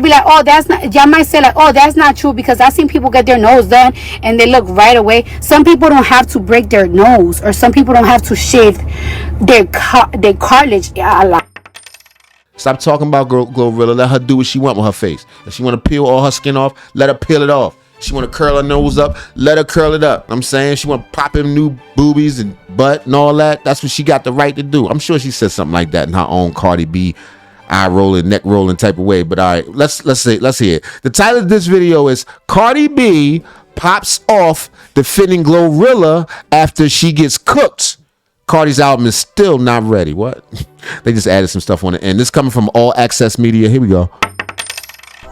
Be like, oh, that's not, y'all might say like, oh, that's not true, because I've seen people get their nose done and they look right away. Some people don't have to break their nose, or some people don't have to shave their cartilage a lot. Stop talking about Glorilla. Let her do what she want with her face. If she want to peel all her skin off, let her peel it off. She want to curl her nose up, let her curl it up. I'm saying she want to pop in new boobies and butt and all that. That's what she got the right to do. I'm sure she said something like that in her own Cardi B eye rolling, neck rolling type of way. But all right, let's hear it. The title of this video is Cardi B pops off defending Glorilla after she gets cooked. Cardi's album is still not ready. What? They just added some stuff on the end. This coming from All Access Media. Here we go.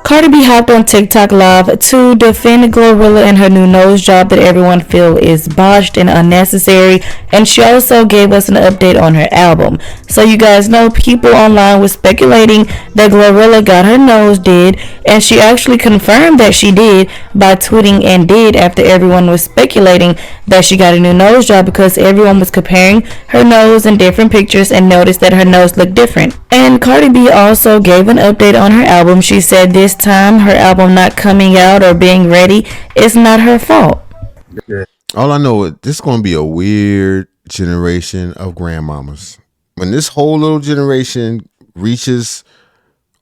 Cardi B hopped on TikTok Live to defend Glorilla and her new nose job that everyone feel is botched and unnecessary, and she also gave us an update on her album. So you guys know, people online were speculating that Glorilla got her nose did, and she actually confirmed that she did by tweeting and did after everyone was speculating that she got a new nose job, because everyone was comparing her nose in different pictures and noticed that her nose looked different. And Cardi B also gave an update on her album. She said this time her album not coming out or being ready is not her fault. All I know is this is going to be a weird generation of grandmamas. When this whole little generation reaches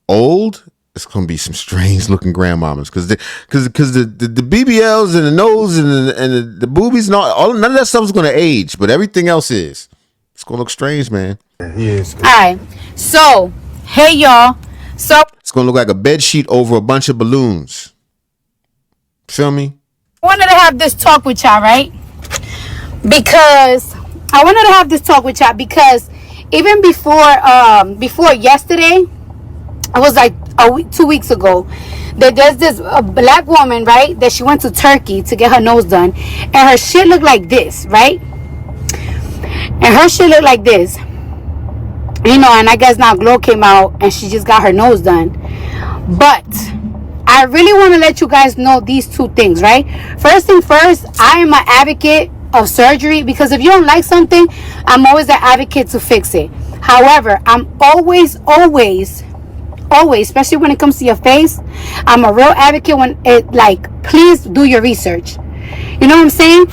old, it's going to be some strange looking grandmamas, because the BBLs and the nose and the boobies and all none of that stuff is going to age, but everything else is. It's going to look strange, man. Yes. All right. So, hey y'all. So it's gonna look like a bed sheet over a bunch of balloons. Feel me? I wanted to have this talk with y'all, right? Because I wanted to have this talk with y'all because even before yesterday, it was like 2 weeks ago, that there's this black woman, right, that she went to Turkey to get her nose done, and her shit looked like this, right? And her shit looked like this. You know, and I guess now Glow came out and she just got her nose done. But I really want to let you guys know these two things, right? First thing first, I am an advocate of surgery, because if you don't like something, I'm always an advocate to fix it. However, I'm always, especially when it comes to your face, I'm a real advocate when it, like, please do your research. You know what I'm saying?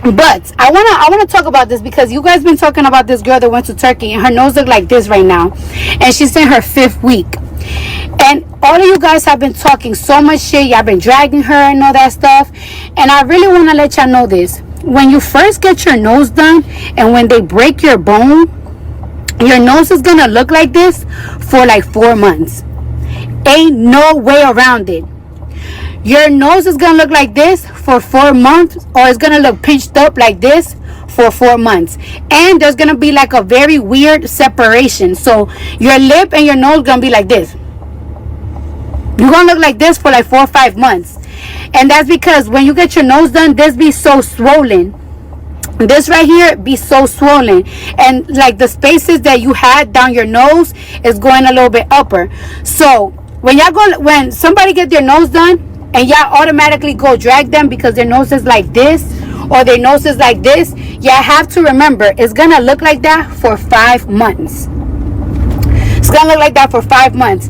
But I wanna talk about this because you guys been talking about this girl that went to Turkey and her nose look like this right now, and she's in her 5th week, and all of you guys have been talking so much shit. Y'all been dragging her and all that stuff, and I really want to let y'all know this. When you first get your nose done and when they break your bone, your nose is gonna look like this for like 4 months. Ain't no way around it. Your nose is gonna look like this for 4 months, or it's gonna look pinched up like this for 4 months, and there's gonna be like a very weird separation. So your lip and your nose gonna be like this. You're gonna look like this for like 4 or 5 months, and that's because when you get your nose done, this be so swollen. This right here be so swollen, and like the spaces that you had down your nose is going a little bit upper. So when somebody get their nose done, and y'all automatically go drag them because their nose is like this or their nose is like this, y'all have to remember it's gonna look like that for 5 months. It's gonna look like that for 5 months,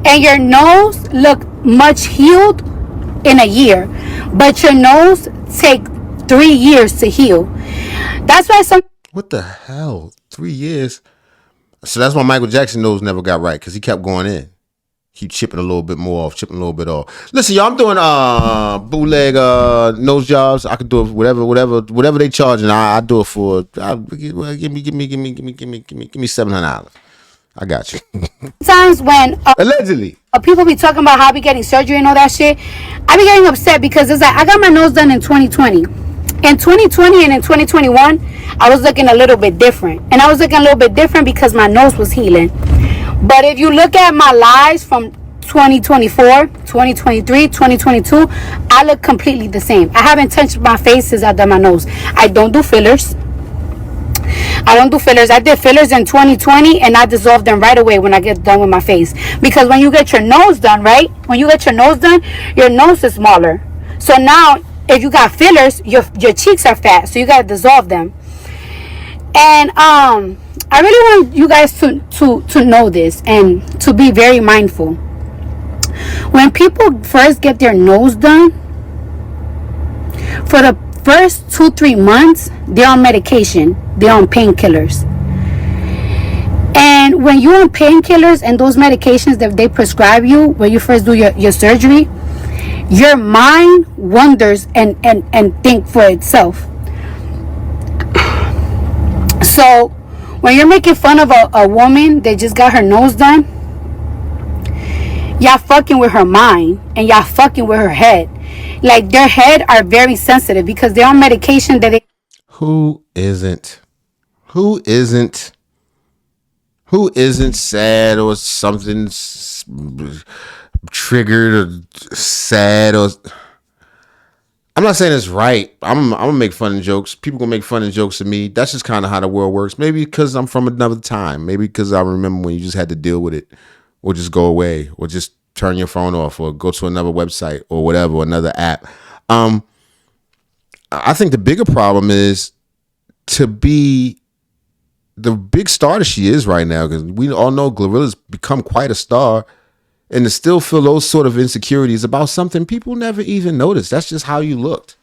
and your nose look much healed in a year, but your nose take 3 years to heal. That's why what the hell, 3 years? So that's why Michael Jackson nose never got right, because he kept going in. Keep chipping a little bit more off, chipping a little bit off. Listen, y'all, I'm doing bootleg nose jobs. I could do it whatever they charging. I do it for. Give me $700. I got you. Sometimes when allegedly people be talking about how I be getting surgery and all that shit, I be getting upset because it's like I got my nose done in 2020. In 2020 and in 2021, I was looking a little bit different, and I was looking a little bit different because my nose was healing. But if you look at my lives from 2024, 2023, 2022, I look completely the same. I haven't touched my face since I done my nose. I don't do fillers. I did fillers in 2020, and I dissolved them right away when I get done with my face. Because when you get your nose done, right? When you get your nose done, your nose is smaller. So now, if you got fillers, your cheeks are fat, so you gotta dissolve them. And I really want you guys to know this and to be very mindful. When people first get their nose done, for the first 2-3 months, they're on medication, they're on painkillers. And when you're on painkillers and those medications that they prescribe you when you first do your surgery, your mind wonders and think for itself. So when you're making fun of a woman that just got her nose done, y'all fucking with her mind and y'all fucking with her head. Like, their head are very sensitive because they're on medication that they... Who isn't? Who isn't sad or something triggered or sad? Or I'm not saying it's right. I'm gonna make fun of jokes. People gonna make fun of jokes of me. That's just kind of how the world works. Maybe because I'm from another time. Maybe because I remember when you just had to deal with it, or just go away, or just turn your phone off, or go to another website, or whatever, another app. I think the bigger problem is to be the big star that she is right now, because we all know Glorilla's become quite a star, and to still feel those sort of insecurities about something people never even noticed. That's just how you looked.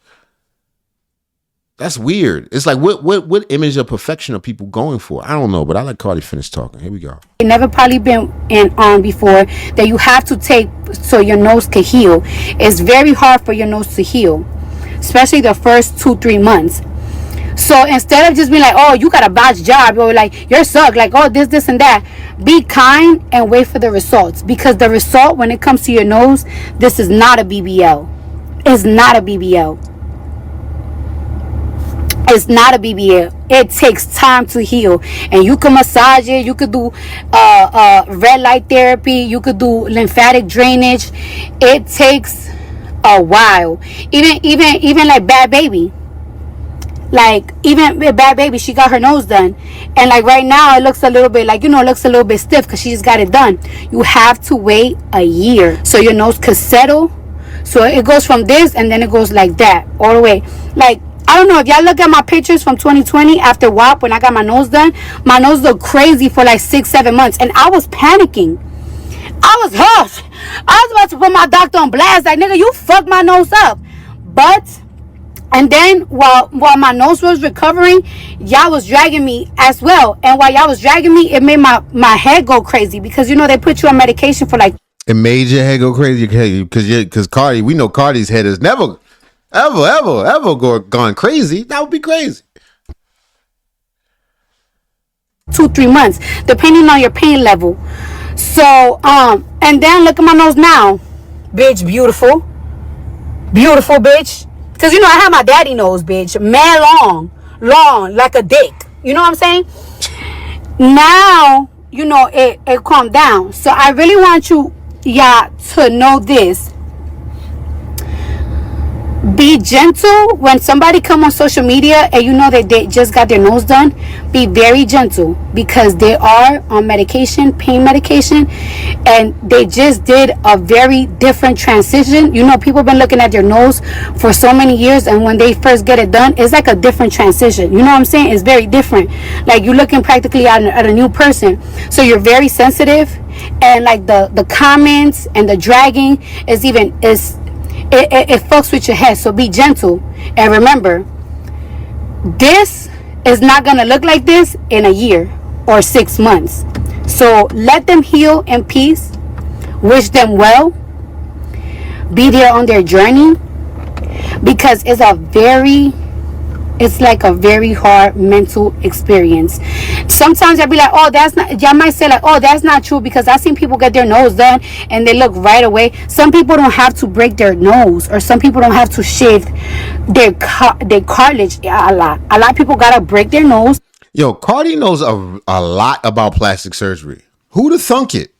That's weird. It's like, what image of perfection are people going for? I don't know, but I let Cardi finish talking. Here we go. never probably been on before, that you have to take so your nose can heal. It's very hard for your nose to heal, especially the first 2-3 months. So instead of just being like, oh, you got a bad job, or like, you're suck, like, oh, this and that, be kind and wait for the results. Because the result, when it comes to your nose, this is not a BBL. It's not a BBL. It's not a BBL. It takes time to heal, and you can massage it. You could do red light therapy. You could do lymphatic drainage. It takes a while. Even like Bad Baby. Like, even with Bad Baby, she got her nose done, and like right now it looks a little bit like, it looks a little bit stiff because she just got it done. You have to wait a year so your nose could settle. So it goes from this, and then it goes like that all the way. Like, I don't know if y'all look at my pictures from 2020 after WAP, when I got my nose done. My nose looked crazy for like 6-7 months, and I was panicking. I was about to put my doctor on blast, like, nigga, you fucked my nose up. But and then while my nose was recovering, y'all was dragging me as well. And while y'all was dragging me, it made my head go crazy, because they put you on medication for like... It made your head go crazy because Cardi, we know Cardi's head has never, ever gone crazy. That would be crazy. 2-3 months, depending on your pain level. So, and then look at my nose now. Bitch, beautiful, bitch. Because, I have my daddy nose, bitch. Man, long, like a dick. You know what I'm saying? Now, it calmed down. So I really want y'all to know this. Be gentle when somebody come on social media and that they just got their nose done. Be very gentle, because they are on medication, pain medication, and they just did a very different transition. People been looking at their nose for so many years, and when they first get it done, it's like a different transition. You know what I'm saying? It's very different. Like, you're looking practically at a new person. So you're very sensitive, and like the comments and the dragging it fucks with your head. So be gentle, and remember, this is not gonna look like this in a year or 6 months. So let them heal in peace. Wish them well. Be there on their journey, because it's like a very hard mental experience. Sometimes I'll be like, oh, that's not, y'all might say like, oh, that's not true, because I've seen people get their nose done and they look right away. Some people don't have to break their nose, or some people don't have to shave their cartilage a lot. A lot of people gotta break their nose. Yo, Cardi knows a lot about plastic surgery. Who'd have thunk it?